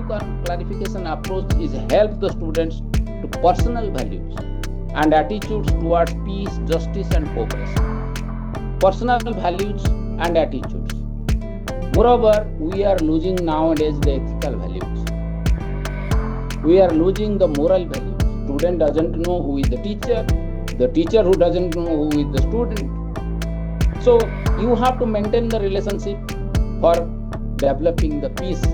value clarification approach is help the students to personal values and attitudes towards peace, justice, and cooperation. Personal values and attitudes. Moreover, we are losing nowadays the ethical values. We are losing the moral values. Student doesn't know who is the teacher who doesn't know who is the student. So you have to maintain the relationship for developing the peace.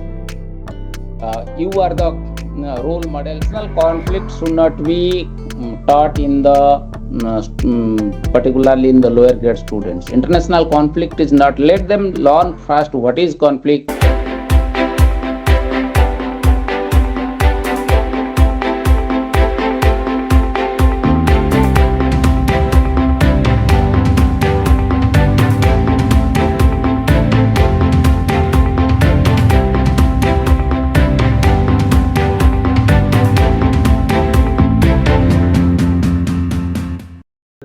You are the role model. International conflict should not be taught in the particularly in the lower grade students. International conflict is not. Let them learn first what is conflict.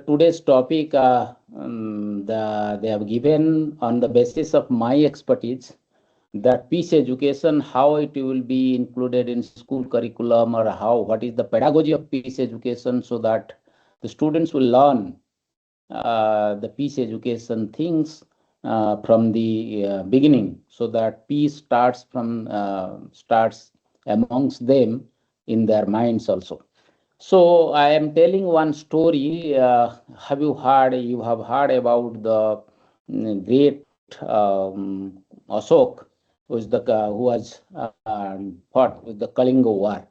Today's topic they have given on the basis of my expertise that peace education, how it will be included in school curriculum, or what is the pedagogy of peace education, so that the students will learn the peace education things from the beginning, so that peace starts amongst them in their minds also. So I am telling one story. Have you heard? You have heard about the great Ashok, who was fought with the Kalinga War.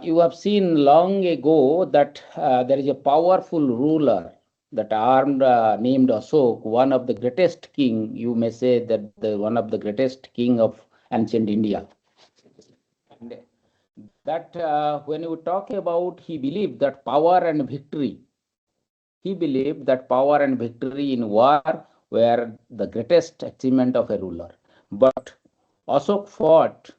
You have seen long ago that there is a powerful ruler that armed named Ashok, one of the greatest king. You may say that one of the greatest king of ancient India. And that when you talk about, he believed that power and victory in war were the greatest achievement of a ruler. But Ashok fought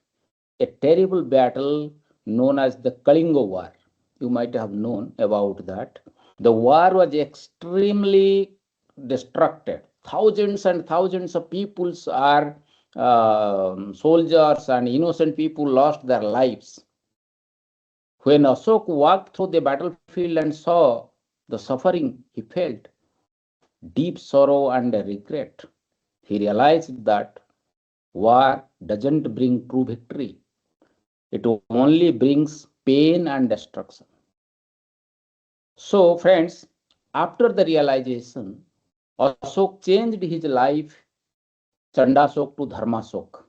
a terrible battle known as the Kalinga War. You might have known about that. The war was extremely destructive. Thousands and thousands of peoples are soldiers and innocent people lost their lives. When Ashok walked through the battlefield and saw the suffering, he felt deep sorrow and regret. He realized that war doesn't bring true victory. It only brings pain and destruction. So, friends, after the realization, Ashok changed his life, Chandashok to Dharmashok.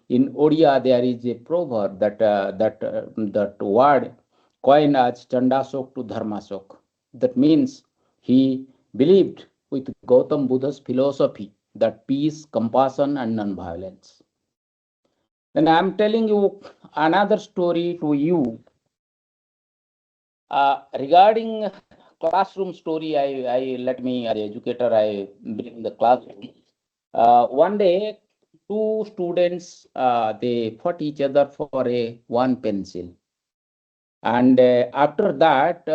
In Odia, there is a proverb that word coined as Chandashok to Dharmashok. That means he believed with Gautam Buddha's philosophy that peace, compassion, and non-violence. Then I am telling you another story to you regarding classroom story. I let me, as an educator, I bring the classroom. One day, two students they fought each other for one pencil, and after that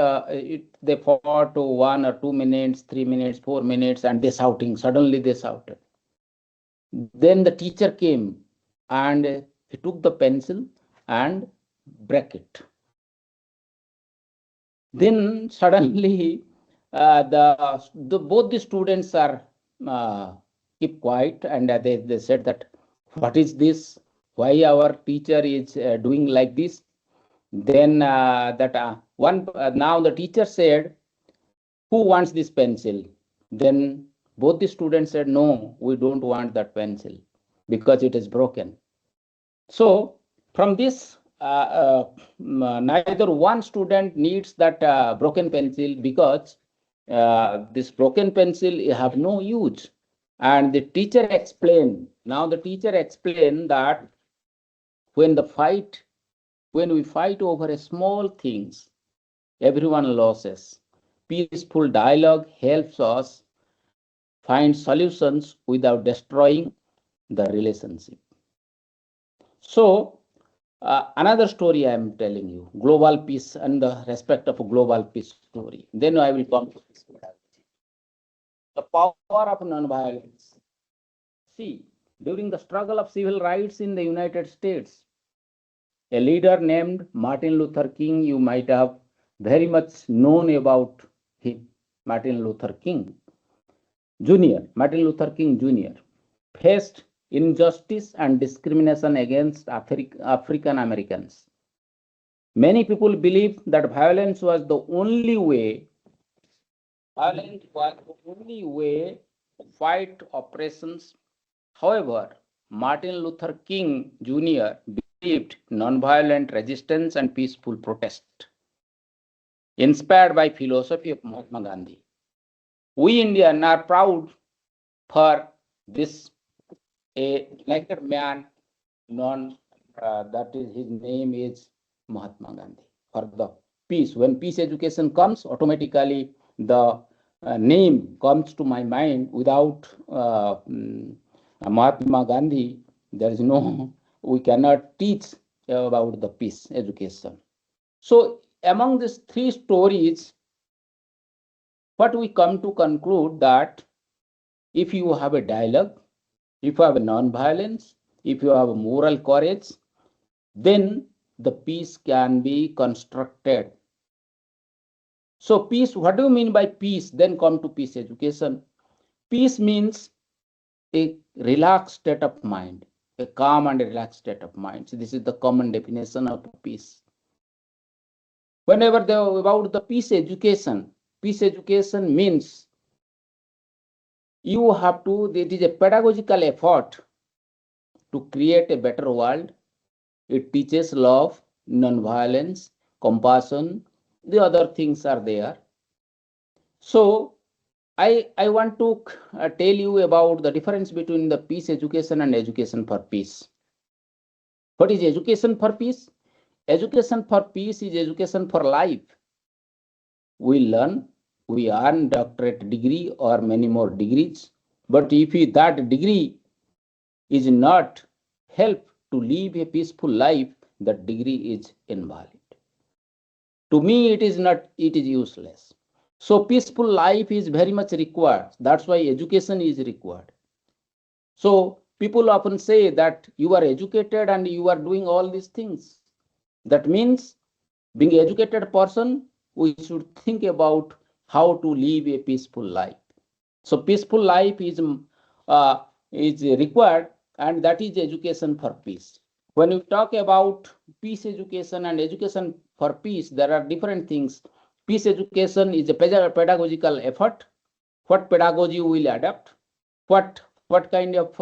they fought 1 or 2 minutes, 3 minutes, 4 minutes, and suddenly they shouted. Then the teacher came and he took the pencil and break it. Then suddenly both the students are keep quiet, and they said that, what is this? Why our teacher is doing like this? Then now the teacher said, who wants this pencil? Then both the students said, no, we don't want that pencil because it is broken. So from this, neither one student needs that broken pencil, because this broken pencil have no use. And the teacher explained. Now the teacher explained that when we fight over a small things, everyone loses. Peaceful dialogue helps us find solutions without destroying the relationship. So another story I am telling you, global peace and the respect of a global peace story. Then I will come to this. The power of non-violence. See, during the struggle of civil rights in the United States. A leader named Martin Luther King, you might have very much known about him, Martin Luther King Jr., faced injustice and discrimination against African Americans. Many people believe that violence was the only way to fight oppressions. However, Martin Luther King Jr. believed nonviolent resistance and peaceful protest, inspired by philosophy of Mahatma Gandhi. We Indians are proud for this a elected man known that is his name is Mahatma Gandhi for the peace. When peace education comes, automatically the name comes to my mind. Without Mahatma Gandhi, there is no, we cannot teach about the peace education. So among these three stories, what we come to conclude that if you have a dialogue, if you have a non-violence, if you have a moral courage, then the peace can be constructed. So peace, what do you mean by peace? Then come to peace education. Peace means a relaxed state of mind, a calm and relaxed state of mind. So this is the common definition of peace. Whenever about the peace education means you have to, it is a pedagogical effort to create a better world. It teaches love, non-violence, compassion, the other things are there. So I want to tell you about the difference between the peace education and education for peace. What is education for peace? Education for peace is education for life. We learn, we earn doctorate degree or many more degrees. But if that degree is not help to live a peaceful life, that degree is invalid. To me, it is not, it is useless. So peaceful life is very much required. That's why education is required. So people often say that you are educated and you are doing all these things. That means being an educated person, we should think about how to live a peaceful life. So peaceful life is required, and that is education for peace. When we talk about peace education and education for peace, there are different things. Peace education is a pedagogical effort. What pedagogy will adapt? What kind of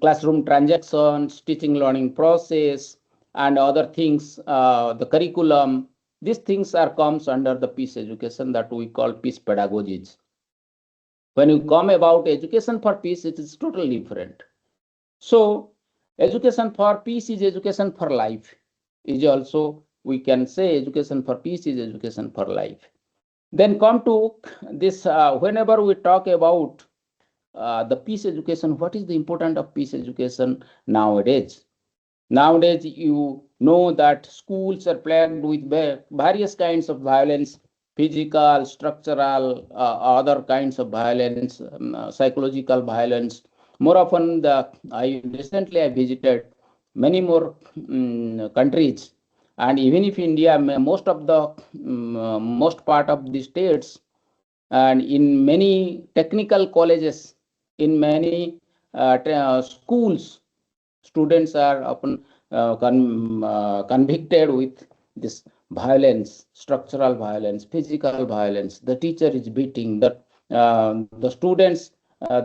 classroom transactions, teaching learning process, and other things, the curriculum. These things are comes under the peace education that we call peace pedagogies. When you come about education for peace, it is totally different. So education for peace is education for life. Is also, we can say education for peace is education for life. Then come to this, whenever we talk about the peace education, what is the importance of peace education nowadays? Nowadays, you know that schools are plagued with various kinds of violence, physical, structural, other kinds of violence, psychological violence. More often, I recently visited many more countries, and even if India, most part of the states, and in many technical colleges, in many schools, students are often convicted with this violence, structural violence, physical violence. The teacher is beating, the students,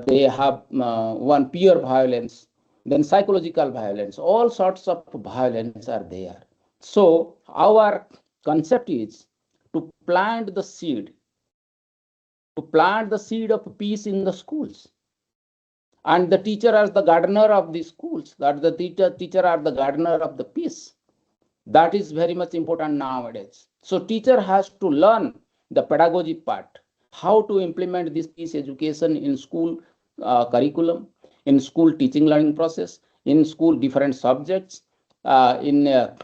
they have one peer violence, then psychological violence, all sorts of violence are there. So our concept is to plant the seed of peace in the schools, and the teacher as the gardener of the schools, that the teacher are the gardener of the peace. That is very much important nowadays. So teacher has to learn the pedagogy part, how to implement this peace education in school curriculum, in school teaching learning process, in school different subjects, in their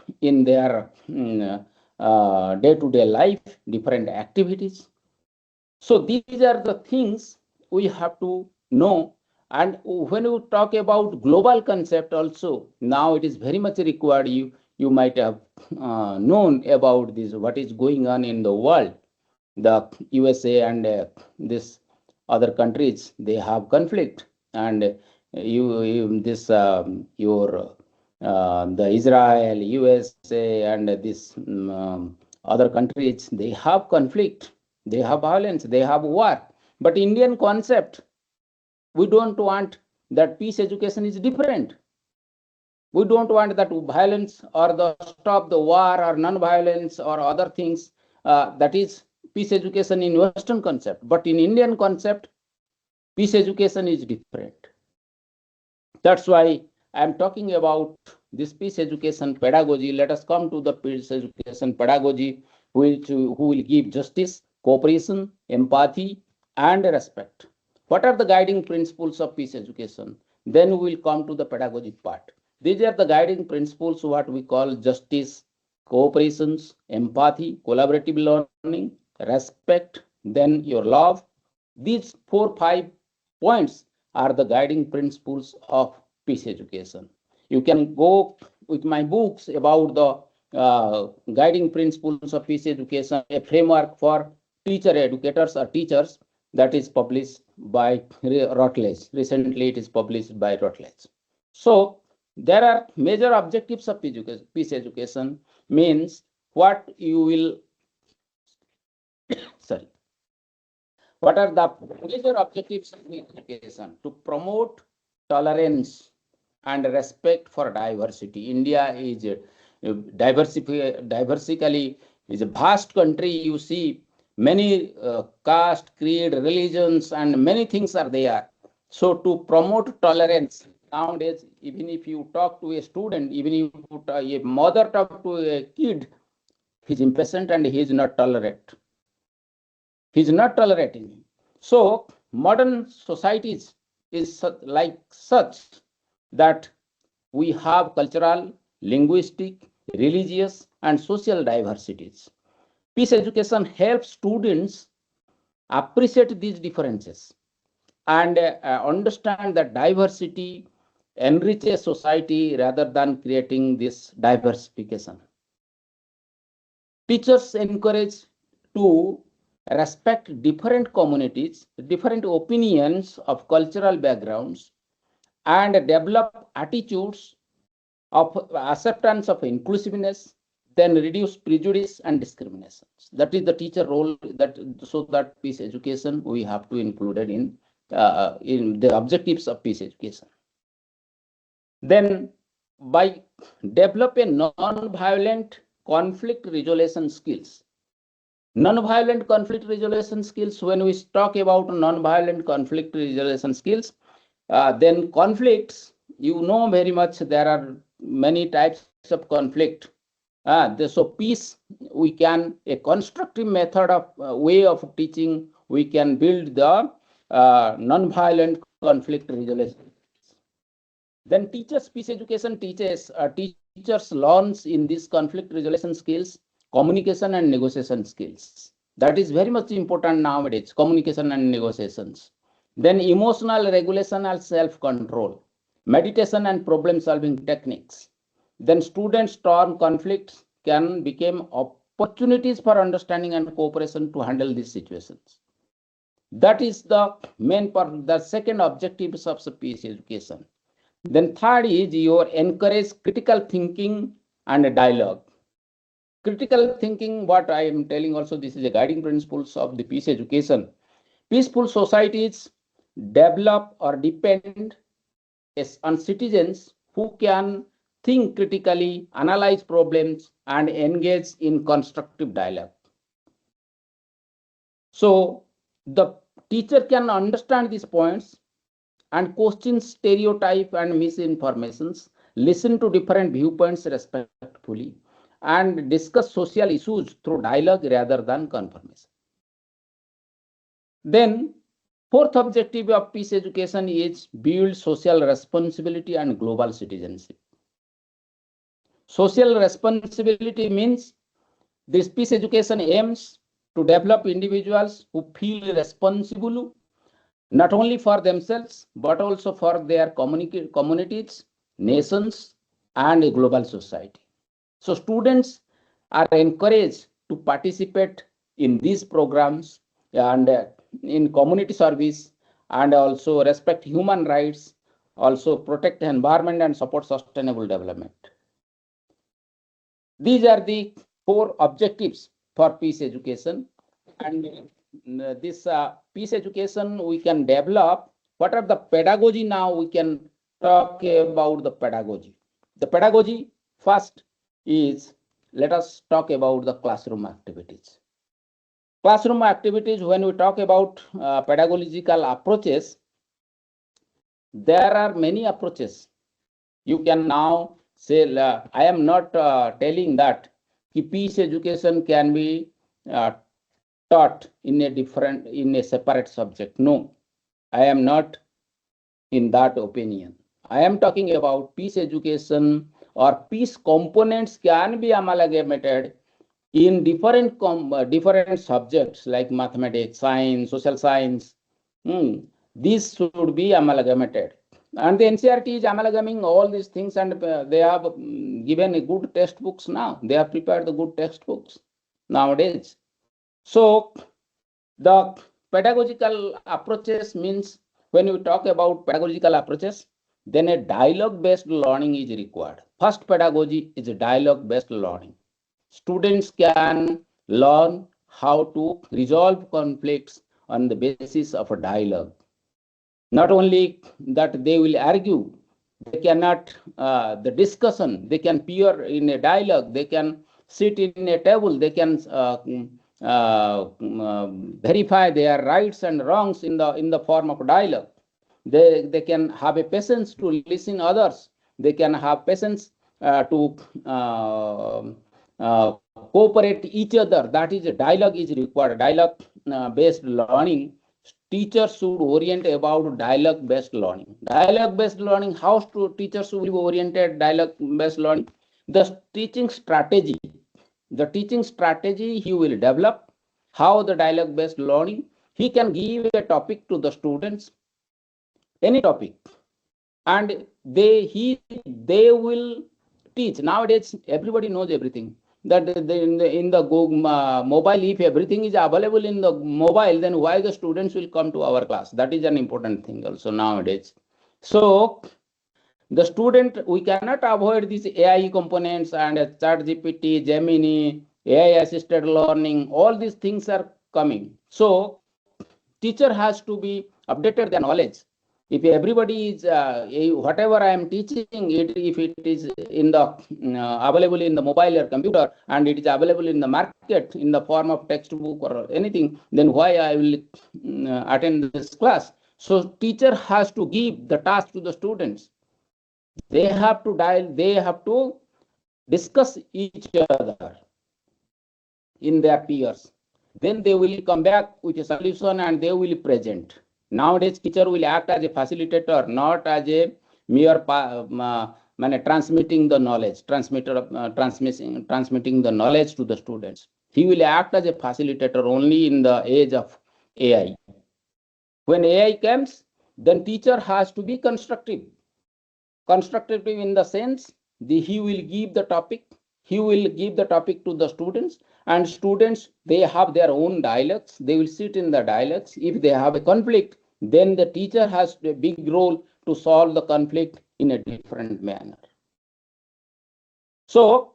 day-to-day life, different activities. So these are the things we have to know, And when you talk about global concept also, now it is very much required. You might have known about this, what is going on in the world. The USA and this other countries, they have conflict, and you this your the Israel, USA, and this other countries, they have conflict, they have violence, they have war. But Indian concept, we don't want that. Peace education is different. We don't want that violence or the stop the war or non-violence or other things. That is peace education in Western concept. But in Indian concept, peace education is different. That's why I'm talking about this peace education pedagogy. Let us come to the peace education pedagogy, who will give justice, cooperation, empathy, and respect. What are the guiding principles of peace education? Then we will come to the pedagogy part. These are the guiding principles, what we call justice, cooperations, empathy, collaborative learning, respect, then your love. These 4-5 points are the guiding principles of peace education. You can go with my books about the guiding principles of peace education, a framework for teacher educators or teachers, that is published by Routledge. Recently, it is published by Routledge. So, there are major objectives of peace education, means what you will, sorry, what are the major objectives of peace education? To promote tolerance and respect for diversity. India is diversically is a vast country. You see many caste, creed, religions, and many things are there. So to promote tolerance, nowadays, even if you talk to a student, even if a mother talk to a kid, he's impatient and he is not tolerant. He is not tolerating. So modern societies is like such that we have cultural, linguistic, religious, and social diversities. Peace education helps students appreciate these differences and understand that diversity enriches society rather than creating this diversification. Teachers encourage to respect different communities, different opinions of cultural backgrounds, and develop attitudes of acceptance of inclusiveness, then reduce prejudice and discriminations. That is the teacher role. That so that peace education we have to include it in the objectives of peace education. Then by develop a non-violent conflict resolution skills. Non-violent conflict resolution skills. When we talk about non-violent conflict resolution skills, then conflicts, you know very much there are many types of conflict. So peace, we can, a constructive method of way of teaching, we can build the non-violent conflict resolution. Then teachers, peace education teaches, teachers learns in these conflict resolution skills, communication and negotiation skills. That is very much important nowadays, communication and negotiations. Then emotional regulation and self-control, meditation and problem-solving techniques. Then students turn conflicts can become opportunities for understanding and cooperation to handle these situations. That is the main part, the second objective of peace education. Then third is your encourage critical thinking and dialogue. Critical thinking, what I am telling also, this is a guiding principles of the peace education. Peaceful societies develop or depend on citizens who can think critically, analyze problems, and engage in constructive dialogue. So the teacher can understand these points and question stereotype and misinformations, listen to different viewpoints respectfully, and discuss social issues through dialogue rather than confirmation. Then fourth objective of peace education is build social responsibility and global citizenship. Social responsibility means this peace education aims to develop individuals who feel responsible not only for themselves, but also for their communities, nations, and a global society. So students are encouraged to participate in these programs and in community service, and also respect human rights, also protect environment and support sustainable development. These are the four objectives for peace education. And this peace education we can develop. What are the pedagogy now? We can talk about the pedagogy. The pedagogy first is, let us talk about the classroom activities. Classroom activities, when we talk about pedagogical approaches, there are many approaches. You can now say, I am not telling that peace education can be taught in a separate subject. No, I am not in that opinion. I am talking about peace education or peace components can be amalgamated in different subjects like mathematics, science, social science. These should be amalgamated. And the NCERT is amalgamating all these things, and they have given a good textbooks now. They have prepared the good textbooks nowadays. So the pedagogical approaches means, when we talk about pedagogical approaches, then a dialogue-based learning is required. First pedagogy is a dialogue-based learning. Students can learn how to resolve conflicts on the basis of a dialogue. Not only that they will argue, they cannot, the discussion, they can peer in a dialogue, they can sit in a table, they can verify their rights and wrongs in the form of dialogue. They can have a patience to listen others. They can have patience to cooperate each other. That is, a dialogue is required. Dialogue based learning. Teachers should orient about dialogue based learning. Dialogue based learning, how teachers will be oriented dialogue based learning? The teaching strategy he will develop. How the dialogue based learning, he can give a topic to the students, any topic, and they will teach. Nowadays everybody knows everything, that in the mobile, if everything is available in the mobile, then why the students will come to our class? That is an important thing also nowadays. So the student, we cannot avoid these AI components and ChatGPT, Gemini, AI assisted learning. All these things are coming. So teacher has to be updated their knowledge. If everybody is whatever I am teaching it, if it is in the available in the mobile or computer, and it is available in the market in the form of textbook or anything, then why I will attend this class? So teacher has to give the task to the students. They have to discuss each other in their peers. Then they will come back with a solution and they will present. Nowadays, teacher will act as a facilitator, not as a mere transmitting the knowledge, transmitting the knowledge to the students. He will act as a facilitator only in the age of AI. When AI comes, then teacher has to be constructive. Constructive in the sense, he will give the topic to the students, and students, they have their own dialogues. They will sit in the dialogues. If they have a conflict, then the teacher has a big role to solve the conflict in a different manner. So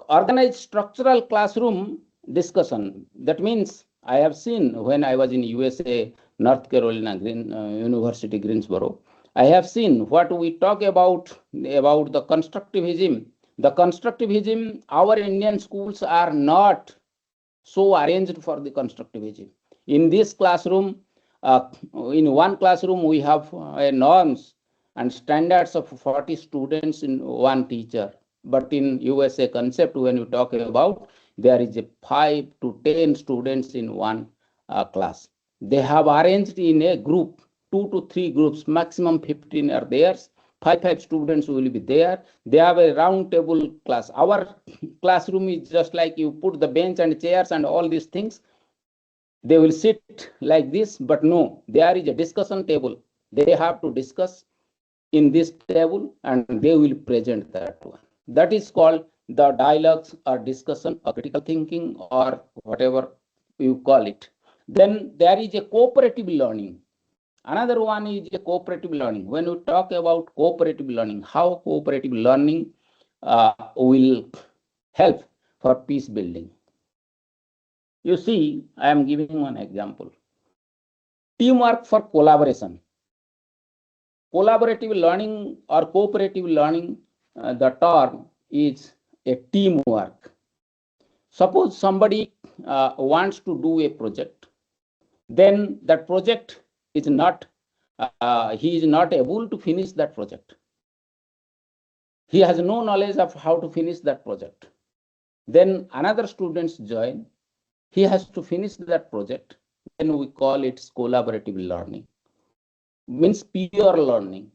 organized structural classroom discussion. That means, I have seen when I was in USA, North Carolina University, Greensboro, I have seen what we talk about the constructivism. The constructivism, our Indian schools are not so arranged for the constructivism. In this classroom, in one classroom, we have norms and standards of 40 students in one teacher. But in USA concept, when you talk about, there is a 5 to 10 students in one class. They have arranged in a group, 2 to 3 groups, maximum 15 are there. 5 students will be there. They have a round table class. Our classroom is just like you put the bench and chairs and all these things. They will sit like this, but no, there is a discussion table. They have to discuss in this table and they will present that one. That is called the dialogues or discussion or critical thinking or whatever you call it. Then there is a cooperative learning. Another one is a cooperative learning. When we talk about cooperative learning, how cooperative learning will help for peace building. You see, I am giving one example. Teamwork for collaboration. Collaborative learning or cooperative learning, the term is a teamwork. Suppose somebody wants to do a project, then that project is not, he is not able to finish that project. He has no knowledge of how to finish that project. Then another students join, he has to finish that project. Then we call it collaborative learning. Means peer learning,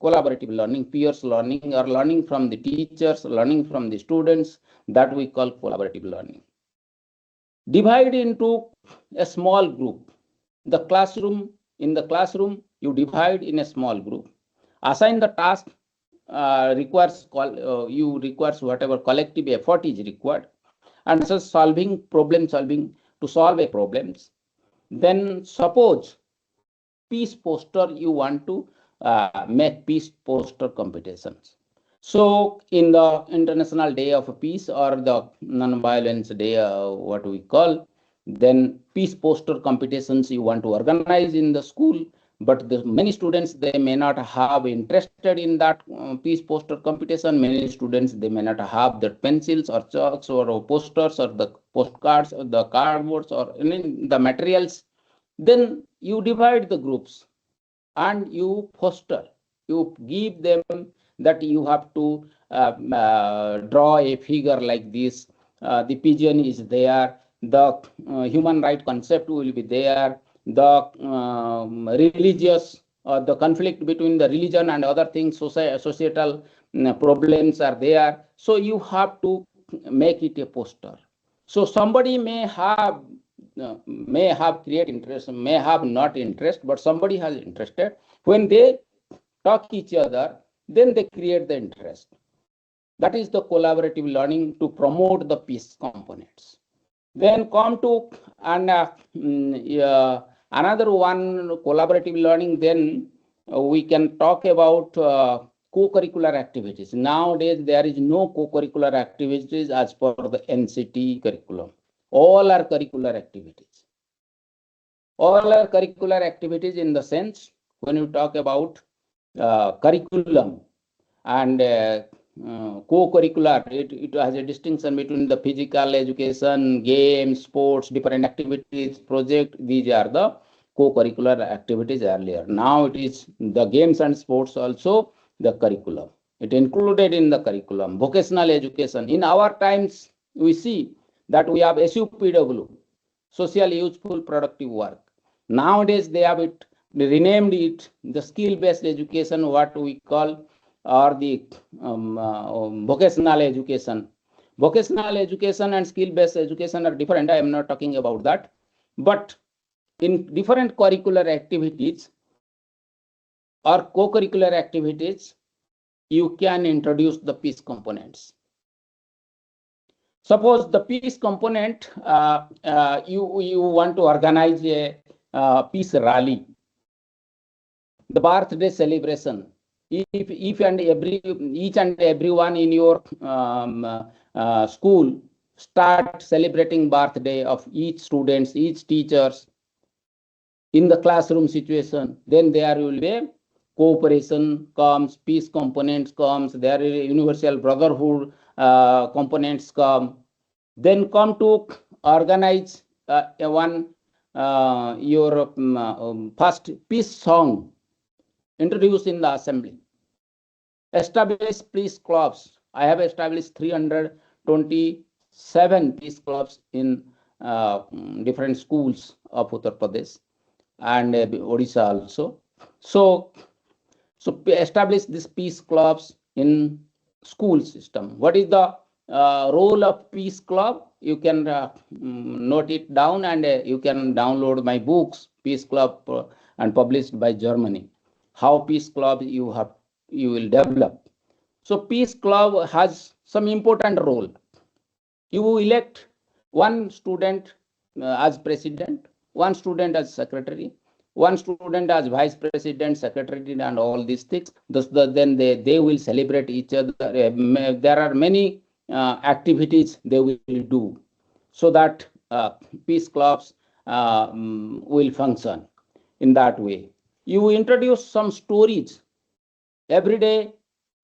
collaborative learning, peers learning, or learning from the teachers, learning from the students, that we call collaborative learning. Divide into a small group. In the classroom, you divide in a small group. Assign the task, you requires whatever collective effort is required, and so problem solving to solve a problems. Then suppose peace poster, you want to make peace poster competitions. So in the International Day of Peace or the Non-Violence Day, what we call, then peace poster competitions you want to organize in the school, but many students, they may not have interested in that peace poster competition. Many students, they may not have the pencils or chalks or posters or the postcards or the cardboards or any the materials. Then you divide the groups and you foster, you give them that you have to draw a figure like this. The pigeon is there, the human right concept will be there, the religious the conflict between the religion and other things, societal problems are there. So you have to make it a poster. So somebody may have create interest, may have not interest, but somebody has interested. When they talk each other, then they create the interest. That is the collaborative learning to promote the peace components. Then come to another one, collaborative learning. Then we can talk about co-curricular activities. Nowadays, there is no co-curricular activities as per the NCT curriculum. All are curricular activities. All are curricular activities in the sense, when you talk about curriculum and co-curricular, it has a distinction between the physical education, games, sports, different activities, project. These are the co-curricular activities earlier. Now it is the games and sports also the curriculum. It included in the curriculum. Vocational education. In our times, we see that we have SUPW, social useful productive work. Nowadays, they have renamed it the skill-based education, what we call, or the vocational education. Vocational education and skill-based education are different. I am not talking about that. But in different curricular activities or co-curricular activities, you can introduce the peace components. Suppose the peace component, you want to organize a peace rally, the birthday celebration. If each and everyone in your school start celebrating birthday of each students, each teachers in the classroom situation, then there will be cooperation comes, peace components comes, there is universal brotherhood components come. Then come to organize your first peace song introduced in the assembly. Establish peace clubs. I have established 327 peace clubs in different schools of Uttar Pradesh and Odisha also. So establish these peace clubs in school system. What is the role of Peace Club. You can note it down, and you can download my books, Peace Club, and published by Germany. How Peace Club you will develop. So Peace Club has some important role. You elect one student as president, one student as secretary, one student as vice president, secretary, and all these things. Then they will celebrate each other. There are many activities they will do so that peace clubs will function in that way. You introduce some stories every day.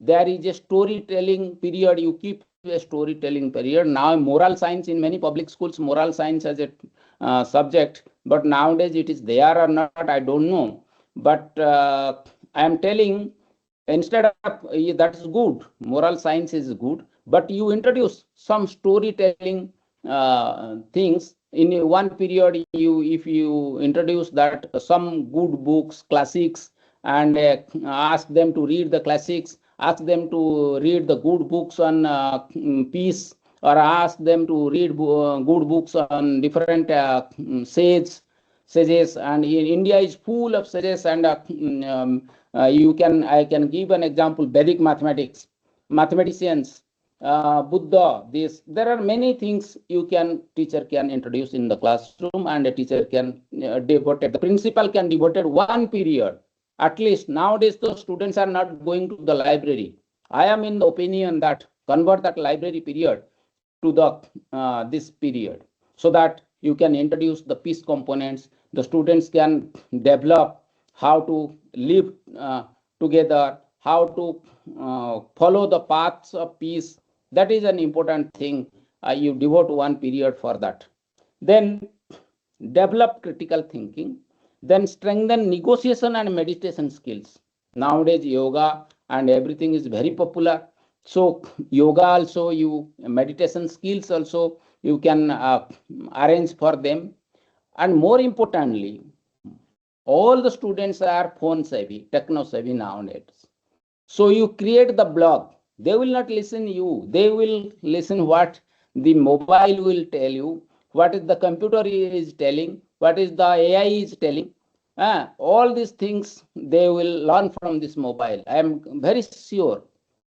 There is a storytelling period. You keep a storytelling period. Now moral science in many public schools, moral science as a subject, but nowadays it is there or not, I don't know. But I am telling, instead of that is good, moral science is good, but you introduce some storytelling things in one period. You, if you introduce that some good books, classics, and ask them to read the classics, ask them to read the good books on peace, or ask them to read good books on different sages. And in India is full of sages, and I can give an example: Vedic mathematics, mathematicians, Buddha. This, there are many things you can, teacher can introduce in the classroom, and a teacher can devote, the principal can devote one period. At least nowadays the students are not going to the library. I am in the opinion that convert that library period to the this period, so that you can introduce the peace components. The students can develop how to live together, how to follow the paths of peace. That is an important thing. You devote one period for that. Then develop critical thinking. Then strengthen negotiation and meditation skills. Nowadays yoga and everything is very popular. So yoga also, you meditation skills also you can arrange for them. And more importantly, all the students are phone savvy, techno savvy nowadays. So you create the blog. They will not listen you. They will listen what the mobile will tell you, what is the computer is telling, what is the AI is telling. All these things they will learn from this mobile. I am very sure.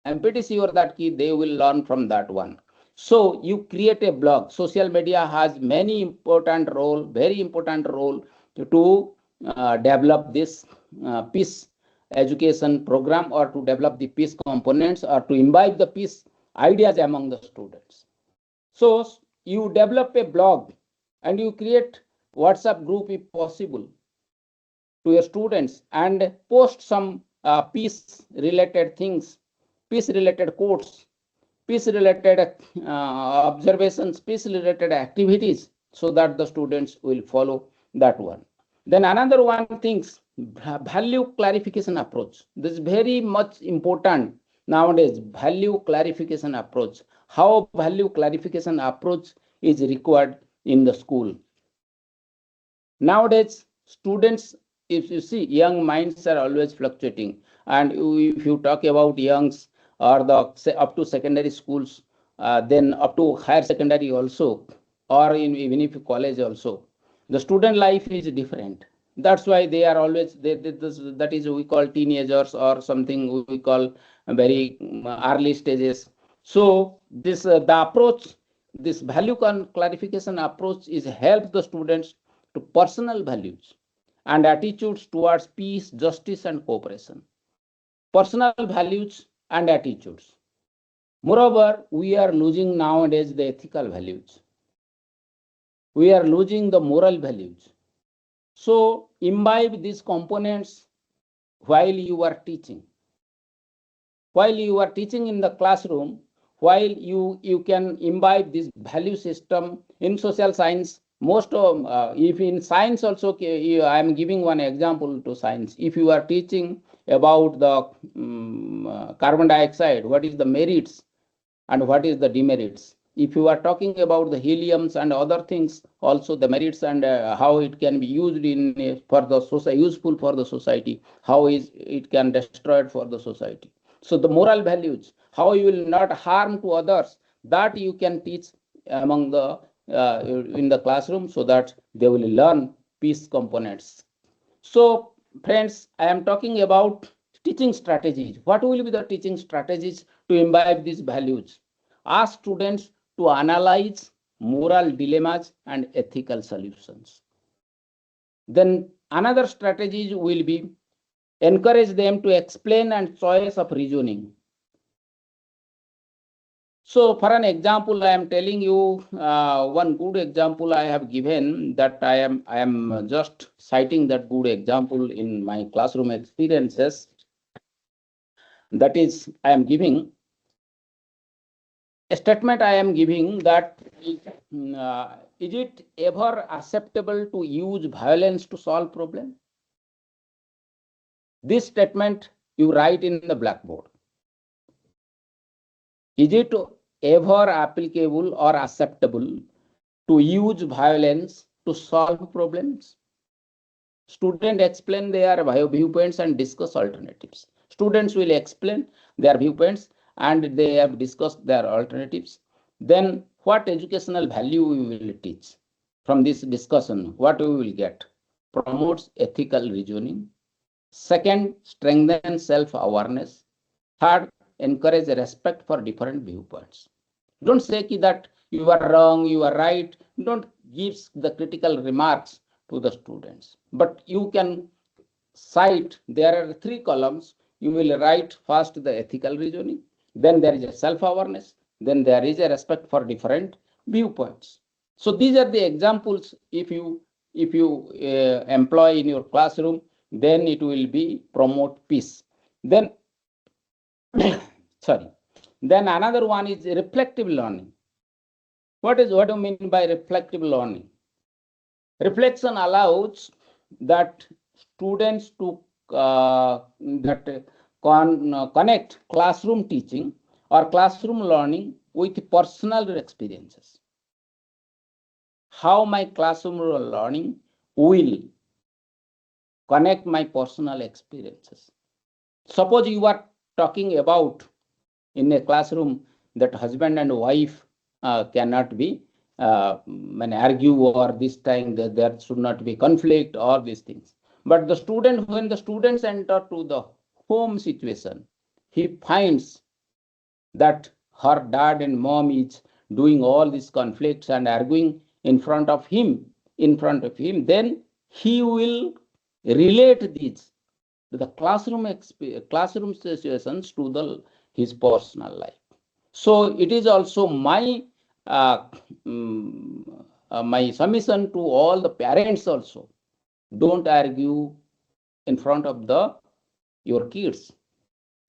I am pretty sure that they will learn from that one. So you create a blog. Social media has many important role, very important role to develop this peace education program, or to develop the peace components, or to imbibe the peace ideas among the students. So you develop a blog, and you create WhatsApp group if possible to your students, and post some peace related things, peace related quotes, peace related observations, peace related activities, so that the students will follow that one. Then another one things, value clarification approach. This is very much important nowadays. Value clarification approach. How value clarification approach is required in the school. Nowadays students, if you see, young minds are always fluctuating. And if you talk about youngs, or the say up to secondary schools, then up to higher secondary also, or even if college also, the student life is different. That's why they are always that is we call teenagers, or something we call very early stages. So this the approach, this value clarification approach is help the students to personal values and attitudes towards peace, justice, and cooperation. Personal values and attitudes. Moreover, we are losing nowadays the ethical values. We are losing the moral values. So imbibe these components while you are teaching. While you are teaching in the classroom, while you can imbibe this value system. In social science, most of if in science also, I am giving one example to science. If you are teaching about the carbon dioxide, what is the merits and what is the demerits? If you are talking about the heliums and other things, also the merits, and how it can be used in for the society, useful for the society, how is it can destroy it for the society. So the moral values, how you will not harm to others, that you can teach among the in the classroom, so that they will learn peace components. So friends, I am talking about teaching strategies. What will be the teaching strategies to imbibe these values? Ask students to analyze moral dilemmas and ethical solutions. Then another strategy will be encourage them to explain and choice of reasoning. So for an example, I am telling you one good example I have given, that I am just citing that good example in my classroom experiences. That is, I am giving a statement. I am giving that is it ever acceptable to use violence to solve problem? This statement you write in the blackboard. Is it ever applicable or acceptable to use violence to solve problems? Students explain their viewpoints and discuss alternatives. Students will explain their viewpoints and they have discussed their alternatives. Then what educational value we will teach from this discussion? What we will get? Promotes ethical reasoning. Second, strengthen self-awareness. Third, encourage respect for different viewpoints. Don't say that you are wrong, you are right. Don't give the critical remarks to the students. But you can cite, there are 3 columns. You will write first the ethical reasoning, then there is a self-awareness, then there is a respect for different viewpoints. So these are the examples. If you employ in your classroom, then it will be promote peace. Then sorry. Then another one is reflective learning. What do you mean by reflective learning? Reflection allows that students to connect classroom teaching or classroom learning with personal experiences. How my classroom learning will connect my personal experiences. Suppose you are talking about in a classroom that husband and wife cannot be argue, or this time that there should not be conflict or these things. But the student, when the students enter to the home situation, he finds that her dad and mom is doing all these conflicts and arguing in front of him, then he will relate these to the classroom situations to his personal life. So it is also my my submission to all the parents also. Don't argue in front of your kids.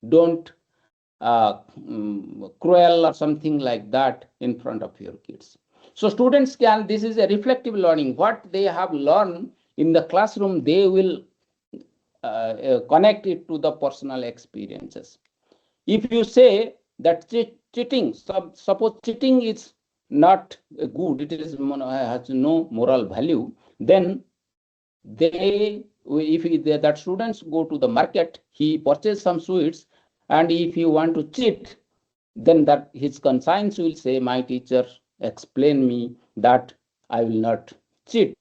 Don't cruel or something like that in front of your kids. So students can, this is a reflective learning. What they have learned in the classroom, they will connect it to the personal experiences. If you say that cheating, suppose cheating is not good, it has no moral value, then that students go to the market, he purchase some sweets, and if you want to cheat, then that his conscience will say, my teacher explain me that I will not cheat.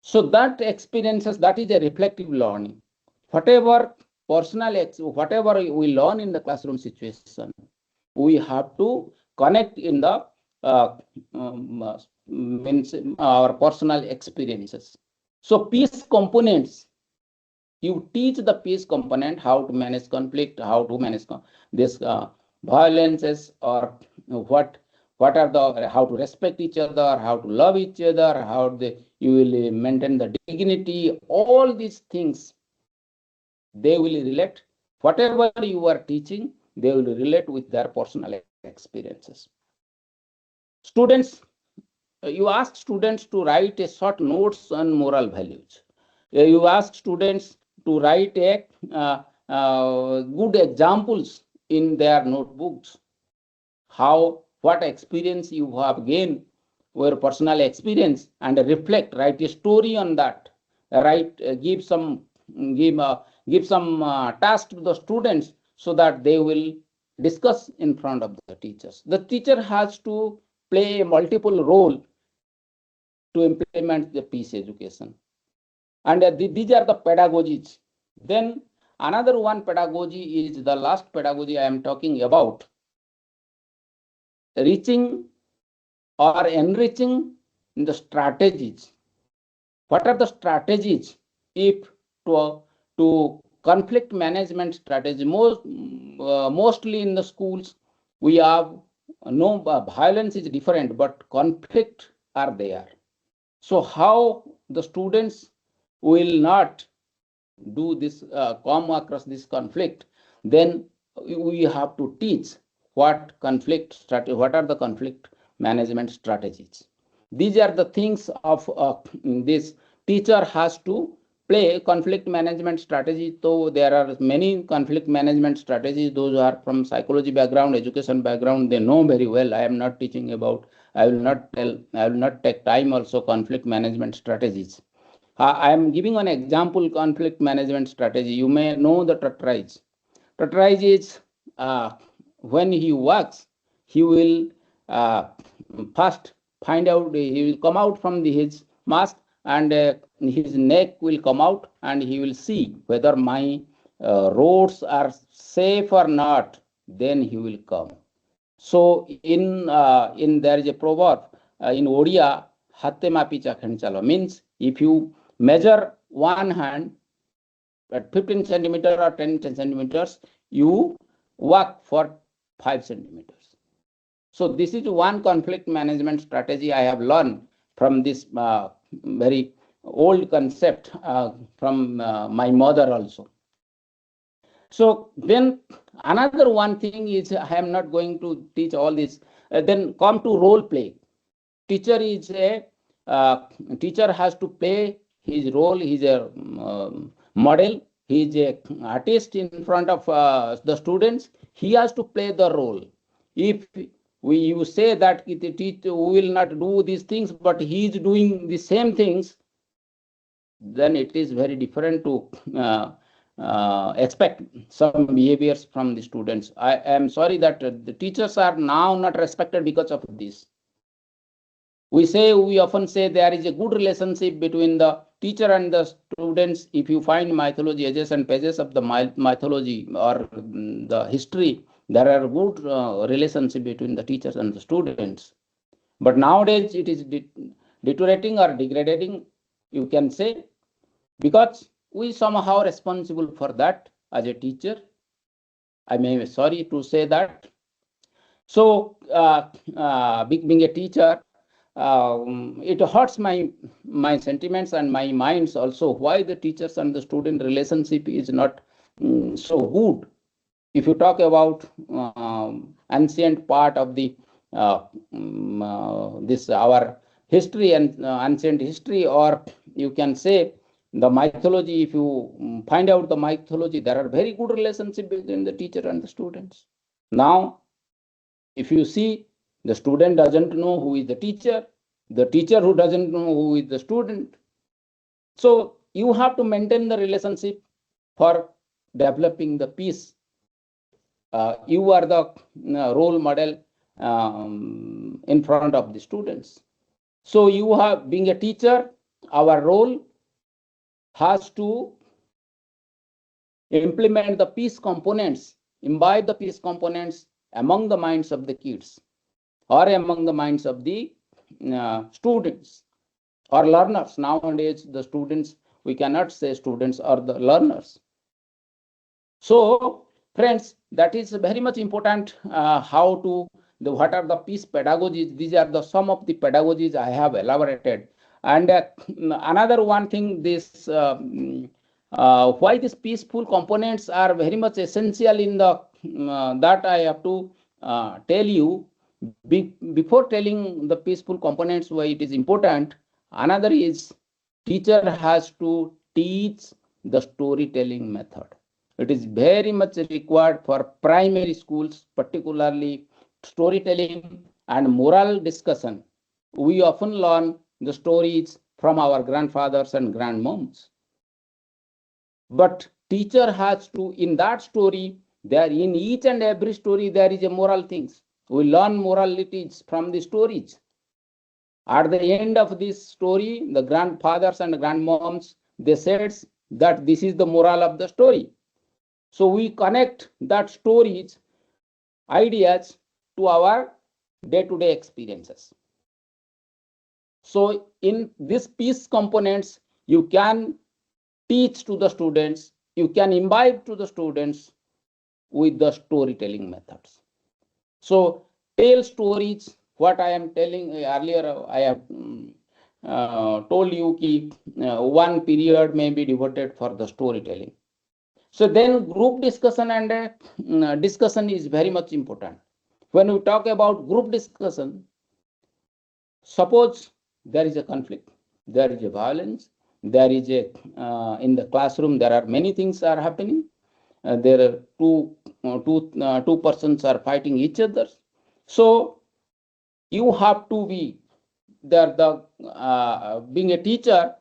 So that experiences, that is a reflective learning. Whatever whatever we learn in the classroom situation, we have to connect in the means our personal experiences. So peace components, you teach the peace component, how to manage conflict, how to manage this violences, or what are the, how to respect each other, how to love each other, how you will maintain the dignity. All these things, they will relate. Whatever you are teaching, they will relate with their personal experiences. Students, you ask students to write a short notes on moral values. You ask students to write a good examples in their notebooks. What experience you have gained, your personal experience, and reflect. Write a story on that. Give some task to the students, so that they will discuss in front of the teachers. The teacher has to play a multiple role to implement the peace education. And these are the pedagogies. Then another one pedagogy is the last pedagogy I am talking about, reaching or enriching the strategies. What are the strategies if to conflict management strategy? Mostly in the schools we have no violence is different, but conflict are there. So how the students will not do this, come across this conflict? Then we have to teach what conflict strategy, what are the conflict management strategies. These are the things of this teacher has to play conflict management strategy. So there are many conflict management strategies. Those are from psychology background, education background, they know very well. I am not teaching about, I will not take time also conflict management strategies. I am giving an example conflict management strategy. You may know the tortoise. Tortoise is when he walks, he will first find out, he will come out from his mask, and his neck will come out, and he will see whether my roads are safe or not. Then he will come. So in there is a proverb in Odia, hatte mapi chakhan chalo, means if you measure one hand at 15 centimeters or 10 centimeters, you walk for 5 centimeters. So this is one conflict management strategy I have learned from this very old concept from my mother also. So then another one thing is, I am not going to teach all this. Then come to role play. Teacher is a teacher has to play his role. He's a model. He's a artist in front of the students. He has to play the role. If you say that the teacher will not do these things, but he is doing the same things, then it is very different to expect some behaviors from the students. I am sorry that the teachers are now not respected because of this. We often say there is a good relationship between the teacher and the students. If you find mythology, edges and pages of the mythology or the history, there are good relationship between the teachers and the students. But nowadays it is deteriorating or degrading, you can say, because we somehow responsible for that as a teacher. I may be sorry to say that. So being a teacher, it hurts my sentiments and my minds also, why the teachers and the student relationship is not so good. If you talk about ancient part of the this our history and ancient history, or you can say the mythology, if you find out the mythology, there are very good relationship between the teacher and the students. Now if you see, the student doesn't know who is the teacher who doesn't know who is the student. So you have to maintain the relationship for developing the peace. You are the role model in front of the students. So you have, being a teacher, our role has to implement the peace components, imbibe the peace components among the minds of the kids or among the minds of the students or learners. Nowadays, the students, we cannot say students or the learners. So, friends, that is very much important. How to what are the peace pedagogies? These are the some of the pedagogies I have elaborated. And another one thing, this why these peaceful components are very much essential in the that I have to tell you. Before telling the peaceful components why it is important, another is teacher has to teach the storytelling method. It is very much required for primary schools, particularly storytelling and moral discussion. We often learn the stories from our grandfathers and grandmoms. But teacher has to, in that story, There in each and every story there is a moral things. We learn moralities from the stories. At the end of this story, the grandfathers and grandmoms, they said that this is the moral of the story. So we connect that stories, ideas to our day-to-day experiences. So in this peace components, you can teach to the students, you can imbibe to the students with the storytelling methods. So tell stories. What I am telling earlier, I have told you that one period may be devoted for the storytelling. So then group discussion and discussion is very much important. When we talk about group discussion, suppose there is a conflict, there is a violence, there is a in the classroom there are many things are happening. There are two persons are fighting each other. So you have to be there. Being a teacher,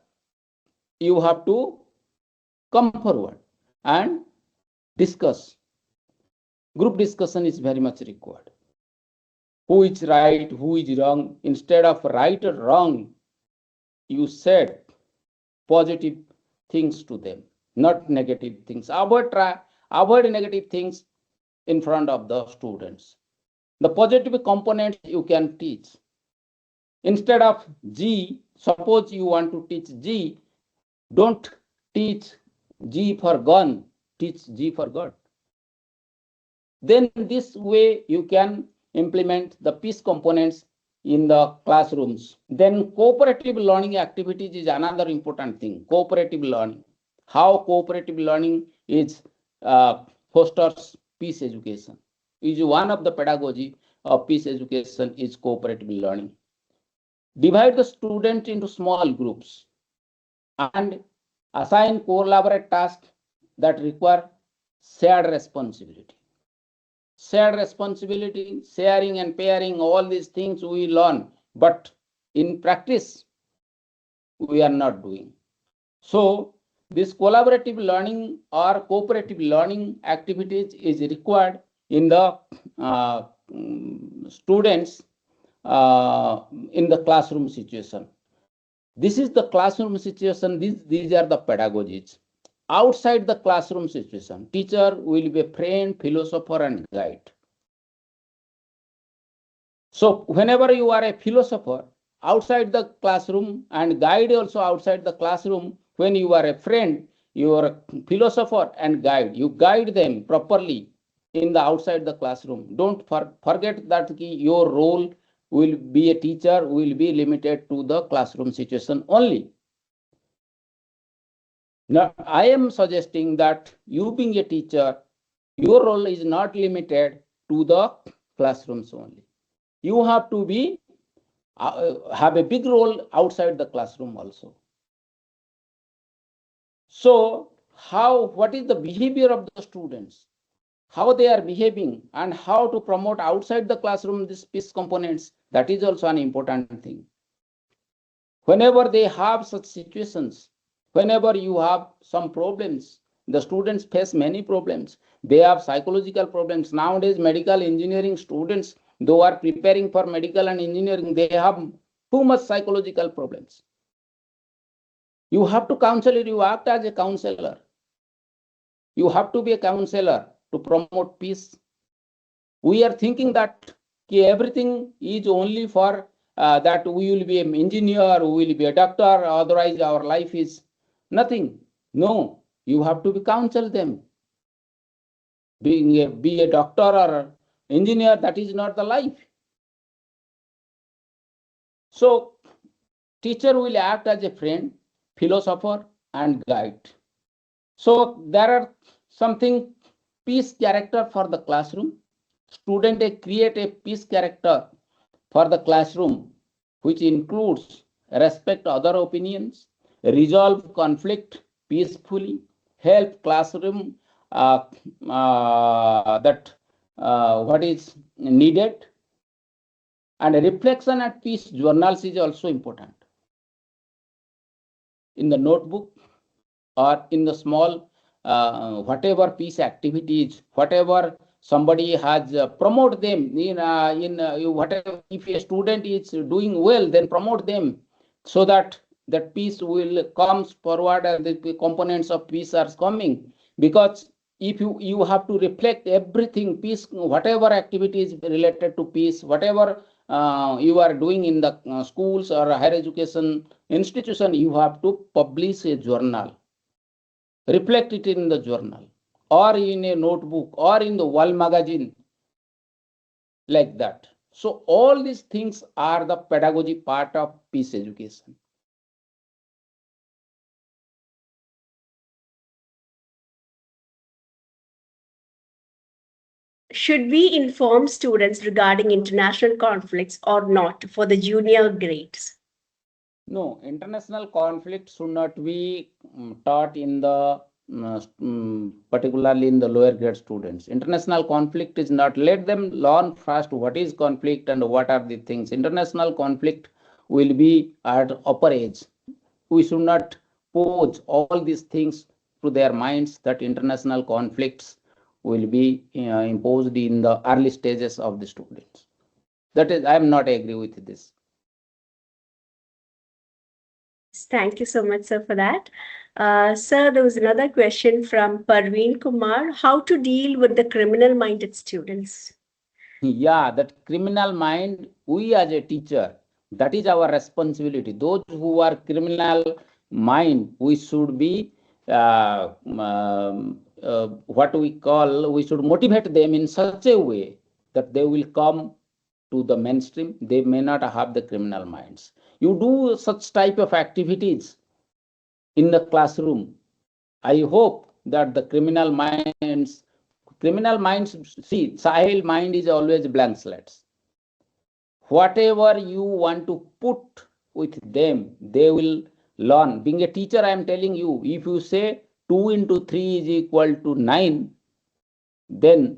you have to come forward and discuss. Group discussion is very much required. Who is right, who is wrong? Instead of right or wrong, you said positive things to them, not negative things. Avoid negative things in front of the students. The positive components you can teach. Instead of G, suppose you want to teach G, don't teach G for gun, teach G for God. Then this way you can implement the peace components in the classrooms. Then cooperative learning activities is another important thing. Cooperative learning. How cooperative learning is fosters peace education. Is one of the pedagogy of peace education is cooperative learning. Divide the student into small groups and assign collaborative tasks that require shared responsibility. Shared responsibility, sharing and pairing, all these things we learn, but in practice, we are not doing. So this collaborative learning or cooperative learning activities is required in the students in the classroom situation. This is the classroom situation. These are the pedagogies. Outside the classroom situation, teacher will be a friend, philosopher, and guide. So whenever you are a philosopher outside the classroom and guide also outside the classroom, when you are a friend, you are a philosopher and guide. You guide them properly in the outside the classroom. Don't forget that your role will be a teacher, will be limited to the classroom situation only. Now, I am suggesting that you being a teacher, your role is not limited to the classrooms only. You have to be have a big role outside the classroom also. So what is the behavior of the students, how they are behaving, and how to promote outside the classroom these peace components, that is also an important thing. Whenever they have such situations, whenever you have some problems, the students face many problems. They have psychological problems. Nowadays, medical engineering students, though are preparing for medical and engineering, they have too much psychological problems. You have to counsel it. You act as a counselor. You have to be a counselor to promote peace. We are thinking that everything is only for that we will be an engineer, we will be a doctor, otherwise our life is nothing. No, you have to counsel them. Be a doctor or engineer, that is not the life. So teacher will act as a friend, philosopher, and guide. So there are something peace character for the classroom. Student create a peace character for the classroom, which includes respect other opinions, resolve conflict peacefully, help classroom that what is needed, and reflection at peace journals is also important. In the notebook or in the small whatever peace activities, whatever somebody has, promote them whatever. If a student is doing well, then promote them, so that that peace will comes forward and the components of peace are coming. Because if you have to reflect everything peace, whatever activities related to peace, whatever you are doing in the schools or higher education institution, you have to publish a journal, reflect it in the journal or in a notebook or in the wall magazine, like that. So all these things are the pedagogy part of peace education. Should we inform students regarding international conflicts or not for the junior grades? No, international conflict should not be taught in the particularly in the lower grade students. International conflict is not. Let them learn first what is conflict and what are the things. International conflict will be at upper age. We should not pose all these things to their minds that international conflicts will be imposed in the early stages of the students. That is, I am not agree with this. Thank you so much, sir, for that. Sir, there was another question from Parveen Kumar. How to deal with the criminal-minded students? Yeah, that criminal mind, we as a teacher, that is our responsibility. Those who are criminal mind, we should be what we call, we should motivate them in such a way that they will come to the mainstream. They may not have the criminal minds. You do such type of activities in the classroom. I hope that the criminal minds, see, child mind is always blank slates. Whatever you want to put with them, they will learn. Being a teacher, I am telling you, if you say 2 into 3 is equal to 9, then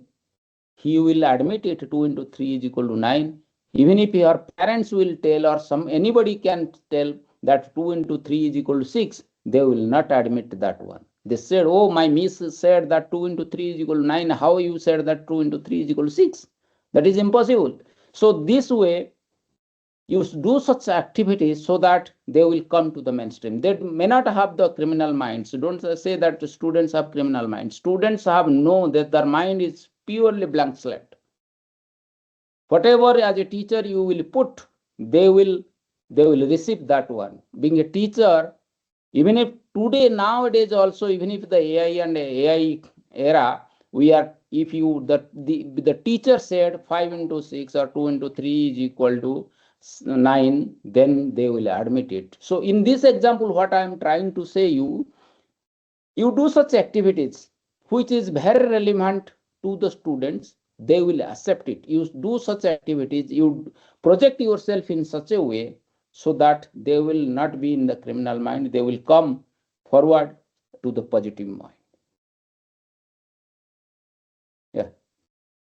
he will admit it 2 into 3 is equal to 9. Even if your parents will tell or some anybody can tell that 2 into 3 is equal to 6, they will not admit that one. They said, oh, my miss said that 2 into 3 is equal to 9. How you said that 2 into 3 is equal to 6? That is impossible. So this way, you do such activities so that they will come to the mainstream. They may not have the criminal minds. Don't say that students have criminal minds. Students have known that their mind is purely blank slate. Whatever as a teacher you will put, they will receive that one. Being a teacher, even if today nowadays also, even if the AI and AI era, we are, if you the teacher said 5 into 6 or 2 into 3 is equal to 9, then they will admit it. So in this example, what I am trying to say, you do such activities which is very relevant to the students, they will accept it. You do such activities, you project yourself in such a way so that they will not be in the criminal mind, they will come forward to the positive mind. Yeah.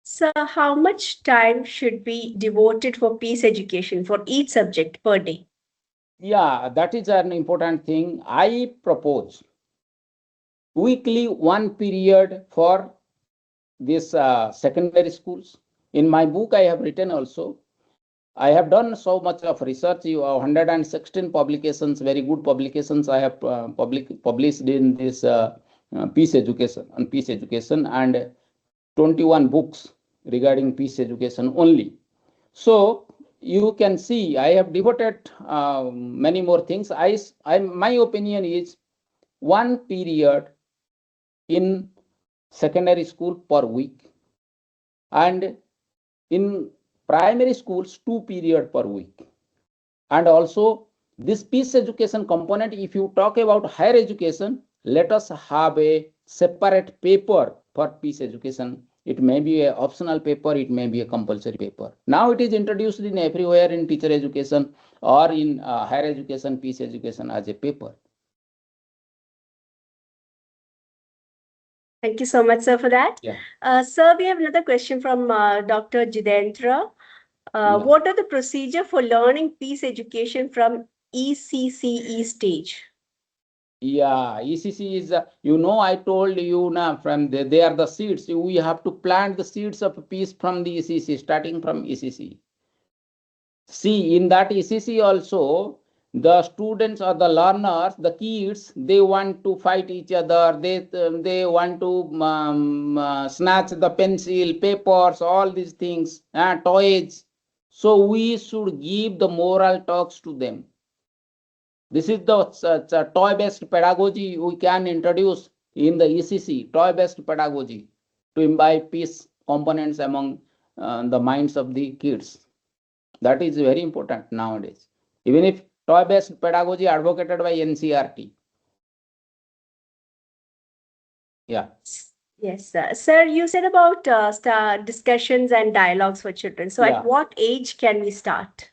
Sir, how much time should be devoted for peace education for each subject per day? Yeah, that is an important thing. I propose weekly one period for this secondary schools. In my book, I have written also. I have done so much of research. 116 publications, very good publications I have published in this peace education, on peace education, and 21 books regarding peace education only. So you can see I have devoted many more things. My opinion is one period in secondary school per week, and in primary schools 2 period per week. And also this peace education component, if you talk about higher education, let us have a separate paper for peace education. It may be an optional paper, it may be a compulsory paper. Now it is introduced in everywhere in teacher education or in higher education, peace education as a paper. Thank you so much, sir, for that. Yeah. Sir, we have another question from Dr. Jidendra. Yeah. What are the procedure for learning peace education from ECCE stage? Yeah, ECC is, I told you now, they are the seeds. We have to plant the seeds of peace from the ECC, starting from ECC. See, in that ECC also, the students or the learners, the kids, they want to fight each other. They want to snatch the pencil, papers, all these things, toys. So we should give the moral talks to them. This is the toy-based pedagogy we can introduce in the ECC, toy-based pedagogy, to imbibe peace components among the minds of the kids. That is very important nowadays. Even if toy-based pedagogy advocated by NCRT. Yeah. Yes, sir, you said about discussions and dialogues for children. So at Yeah. what age can we start?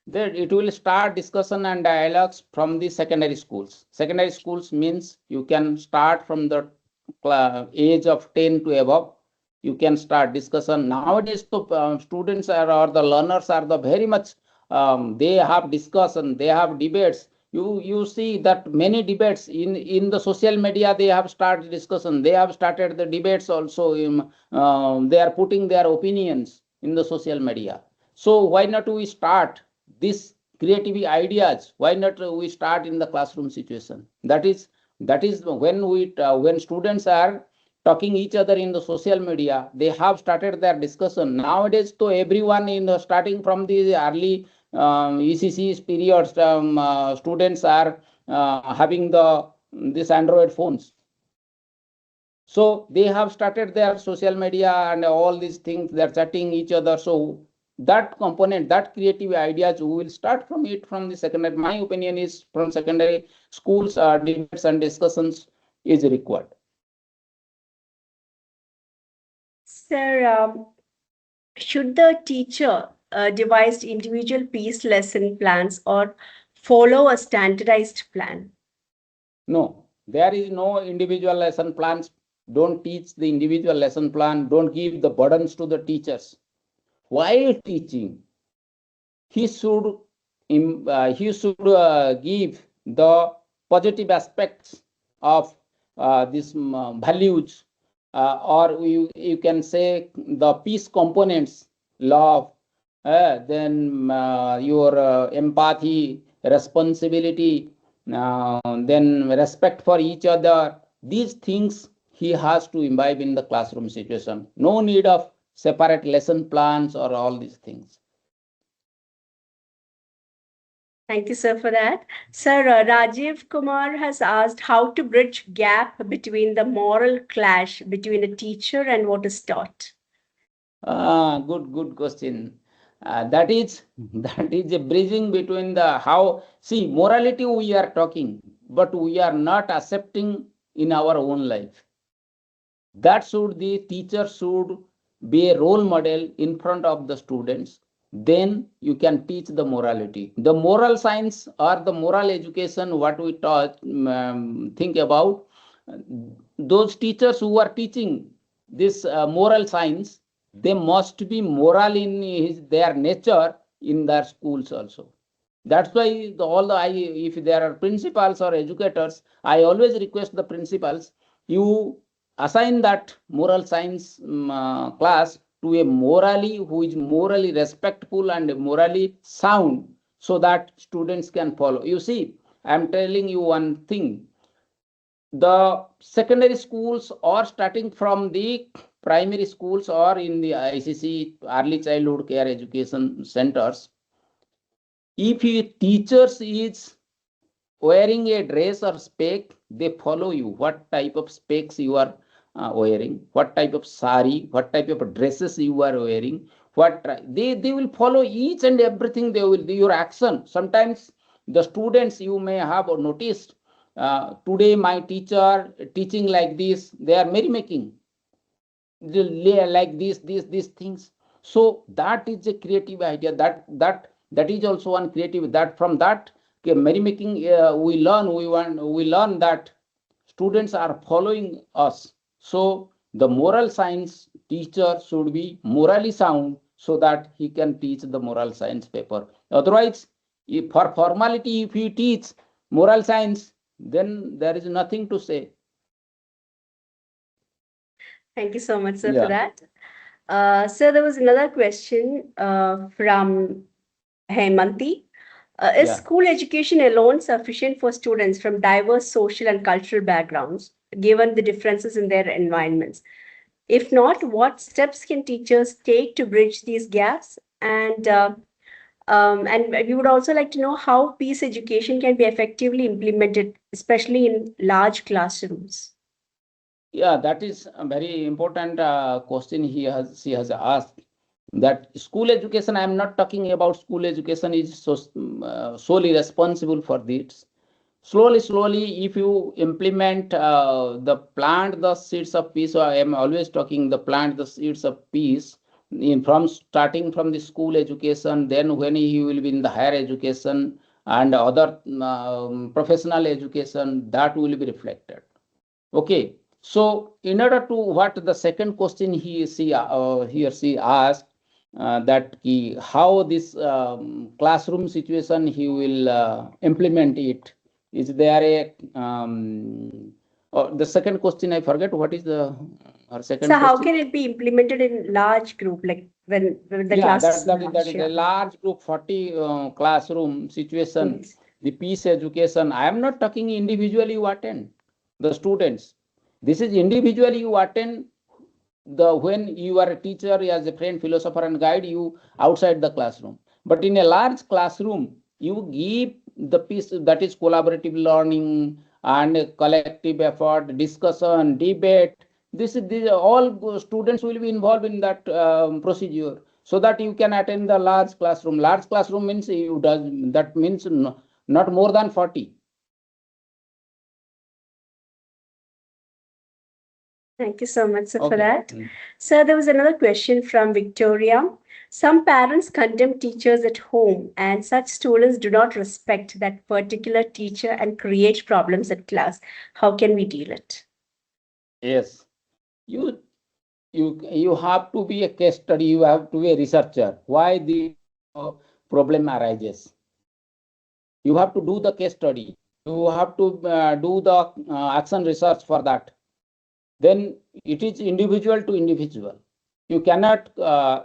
Then it will start discussion and dialogues from the secondary schools. Secondary schools means you can start from the age of 10 to above. You can start discussion. Nowadays, the students or the learners are the very much, they have discussion, they have debates. You see that many debates in the social media, they have started discussion. They have started the debates also. They are putting their opinions in the social media. So why not we start this creative ideas? Why not we start in the classroom situation? That is when students are talking each other in the social media, they have started their discussion. Nowadays, so everyone in the starting from the early ECC periods, students are having this Android phones. So they have started their social media and all these things. They're chatting each other. So that component, that creative ideas, we will start from it from the secondary. My opinion is from secondary schools, debates and discussions is required. Sir, should the teacher devise individual peace lesson plans or follow a standardized plan? No, there is no individual lesson plans. Don't teach the individual lesson plan. Don't give the burdens to the teachers. While teaching, he should give the positive aspects of these values, or you can say the peace components, love, then your empathy, responsibility, then respect for each other. These things he has to imbibe in the classroom situation. No need of separate lesson plans or all these things. Thank you, sir, for that. Sir, Rajiv Kumar has asked how to bridge gap between the moral clash between a teacher and what is taught. Good question. That is that is a bridging between the how. See, morality we are talking, but we are not accepting in our own life. That should the teacher should be a role model in front of the students. Then you can teach the morality, the moral science or the moral education. What we taught, think about those teachers who are teaching this moral science. They must be moral in their nature in their schools also. That's why if there are principals or educators, I always request the principals, you assign that moral science class to a morally who is morally respectful and morally sound, so that students can follow. You see, I'm telling you one thing. The secondary schools are starting from the primary schools or in the ICC early childhood care education centers. If your teachers is wearing a dress or spec, they follow you. What type of specs you are wearing, what type of sari, what type of dresses you are wearing, they will follow each and everything. They will do your action. Sometimes the students, you may have noticed, today my teacher teaching like this, they are merrymaking like these things. So that is a creative idea. That is also one creative. That from that merrymaking, we learn that students are following us. So the moral science teacher should be morally sound, so that he can teach the moral science paper. Otherwise, if for formality, if you teach moral science, then there is nothing to say. Thank you so much, sir, for Yeah, that. Sir, there was another question from Hemanti. Is yeah. school education alone sufficient for students from diverse social and cultural backgrounds, given the differences in their environments? If not, what steps can teachers take to bridge these gaps? And we would also like to know how peace education can be effectively implemented, especially in large classrooms. Yeah, that is a very important question she has asked. That school education, I am not talking about school education is solely responsible for this. Slowly, if you implement the plant the seeds of peace, or I am always talking the plant the seeds of peace in from starting from the school education, then when he will be in the higher education and other professional education, that will be reflected. Okay, so in order to what the second question he or she asked, that how this classroom situation he will implement it. Is there a the second question I forget what is the our So second how question? can it be implemented in large group, like when the Yeah, class that is that is that large? is Yeah. a large group 40 classroom situation. Yes. The peace education. I am not talking individually you attend the students. This is individually you attend the when you are a teacher as a friend, philosopher, and guide you outside the classroom. But in a large classroom, you give the piece that is collaborative learning and collective effort, discussion, debate. These all students will be involved in that procedure, so that you can attend the large classroom. Large classroom means you does that means not more than 40. Thank you so much, sir, for Okay. that. Sir, there was another question from Victoria. Some parents condemn teachers at home, and such students do not respect that particular teacher and create problems at class. How can we deal it? Yes. You you have to be a case study, you have to be a researcher why the problem arises. You have to do the case study, you have to do the action research for that. Then it is individual to individual. You cannot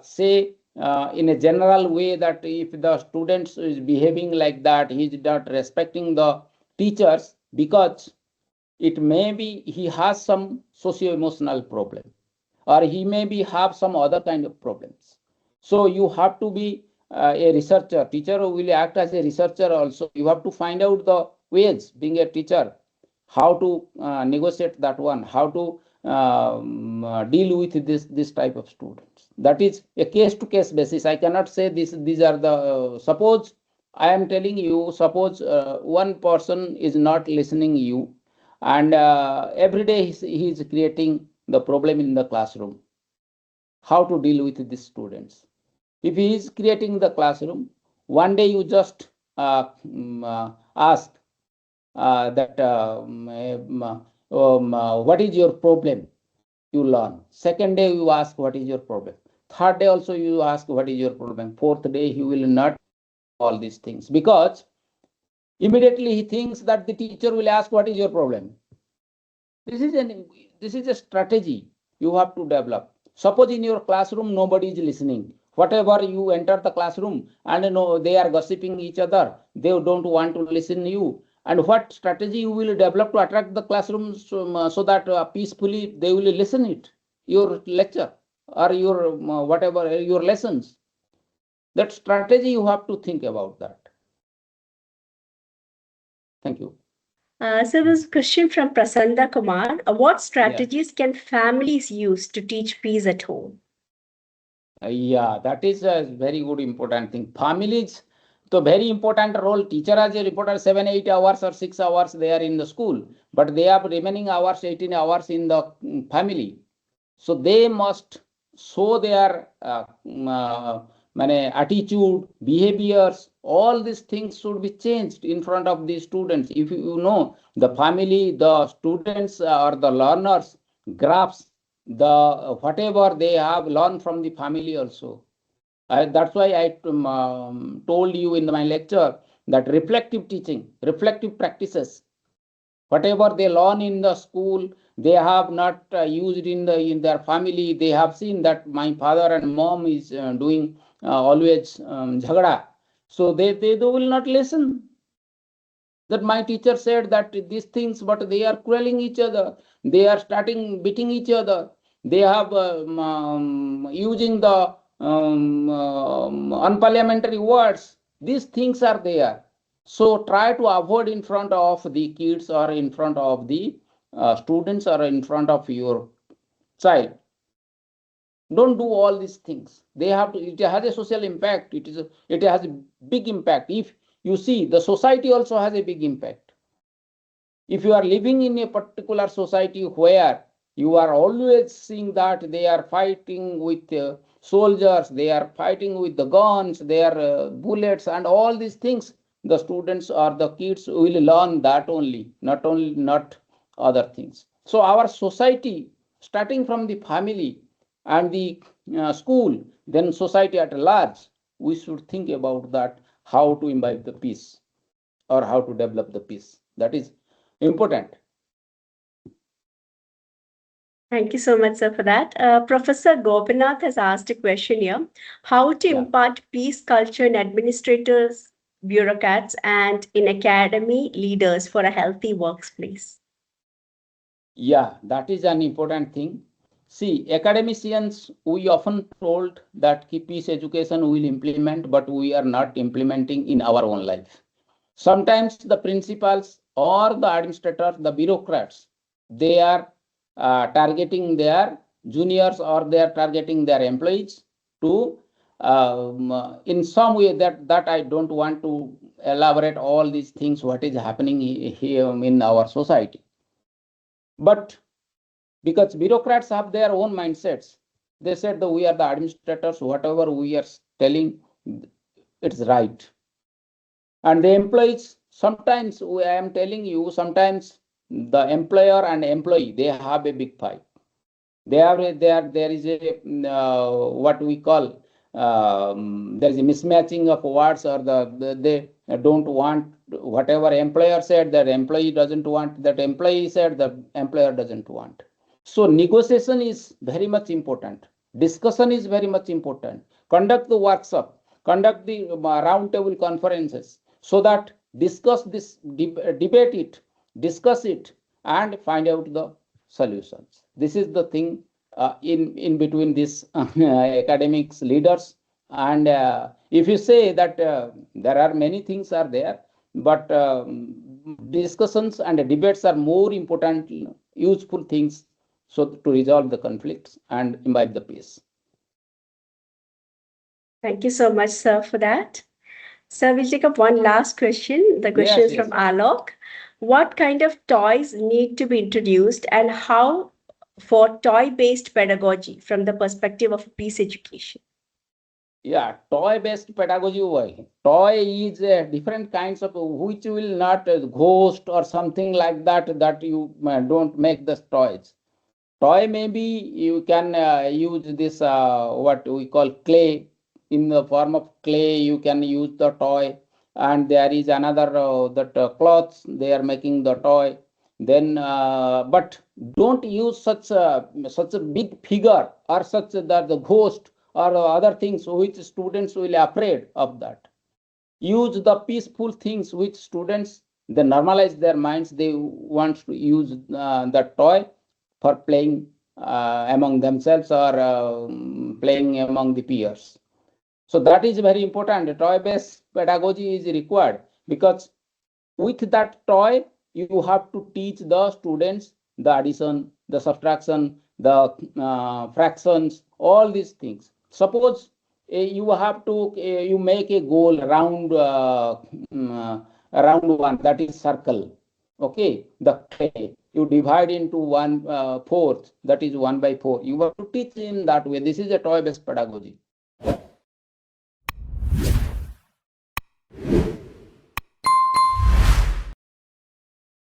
say in a general way that if the students is behaving like that, he is not respecting the teachers, because it may be he has some socio emotional problem, or he may be have some other kind of problems. So you have to be a researcher. Teacher will act as a researcher also. You have to find out the ways, being a teacher, how to negotiate that one, how to deal with this type of students. That is a case to case basis. I cannot say these are the suppose I am telling you, suppose one person is not listening you, and every day he is creating the problem in the classroom. How to deal with these students? If he is creating the classroom, one day you just ask that what is your problem? You learn. Second day you ask what is your problem. Third day also you ask what is your problem. Fourth day he will not all these things, because immediately he thinks that the teacher will ask what is your problem. This is an this is a strategy you have to develop. Suppose in your classroom nobody is listening. Whatever you enter the classroom and no, they are gossiping each other. They don't want to listen to you. And what strategy you will develop to attract the classroom so that peacefully they will listen it your lecture or your whatever your lessons. That strategy you have to think about that. Thank you. So there's a question from Prasanda Kumar. What Yeah. strategies can families use to teach peace at home? Yeah, that is a very good important thing. Families, so very important role. Teacher has a reporter 7, 8 hours or 6 hours they are in the school, but they have remaining hours 18 hours in the family. So they must show their attitude, behaviors. All these things should be changed in front of the students. If you know the family, the students or the learners grasp the whatever they have learned from the family also. That's why I told you in my lecture that reflective teaching, reflective practices. Whatever they learn in the school, they have not used in their family. They have seen that my father and mom is doing always jhagada, so they will not listen. That my teacher said that these things, but they are quarreling each other. They are starting beating each other. They have using the unparliamentary words. These things are there. So try to avoid in front of the kids or in front of the students or in front of your child. Don't do all these things. They have to. It has a social impact. It has a big impact. If you see, the society also has a big impact. If you are living in a particular society where you are always seeing that they are fighting with soldiers, they are fighting with the guns, their bullets and all these things, the students or the kids will learn that only, not other things. So our society, starting from the family and the school, then society at large, we should think about that, how to imbibe the peace or how to develop the peace. That is important. Thank you so much, sir, for that. Professor Gopinath has asked a question here. How to Yeah. impart peace culture in administrators, bureaucrats, and in academy leaders for a healthy workplace? Yeah, that is an important thing. See, academicians, we often told that peace education will implement, but we are not implementing in our own life. Sometimes the principals or the administrators, the bureaucrats, they are targeting their juniors or they are targeting their employees to in some way that I don't want to elaborate all these things what is happening here in our society. But because bureaucrats have their own mindsets, they said that we are the administrators, whatever we are telling, it's right. And the employees, sometimes I am telling you, sometimes the employer and employee, they have a big fight. There is a what we call there is a mismatching of words, or they don't want whatever employer said that employee doesn't want, that employee said the employer doesn't want. So negotiation is very much important. Discussion is very much important. Conduct the workshop, conduct the roundtable conferences, so that discuss this, debate it, discuss it, and find out the solutions. This is the thing in between these academics leaders. And if you say that there are many things are there, but discussions and debates are more important, useful things, so to resolve the conflicts and imbibe the peace. Thank you so much, sir, for that. Sir, we'll take up one last question. The question Yes, is from yes. Alok. What kind of toys need to be introduced and how for toy-based pedagogy from the perspective of peace education? Yeah, toy-based pedagogy way. Toy is different kinds of which will not ghost or something like that, that you don't make the toys. Toy, maybe you can use this what we call clay. In the form of clay you can use the toy. And there is another that cloths they are making the toy. Then but don't use such a big figure or such that the ghost or other things which students will afraid of that. Use the peaceful things which students, they normalize their minds, they want to use the toy for playing among themselves or playing among the peers. So that is very important. Toy based pedagogy is required, because with that toy you have to teach the students the addition, the subtraction, the fractions, all these things. Suppose you have to you make a goal around one, that is circle. Okay, the clay you divide into one fourth, that is 1 by 4. You have to teach in that way. This is a toy based pedagogy.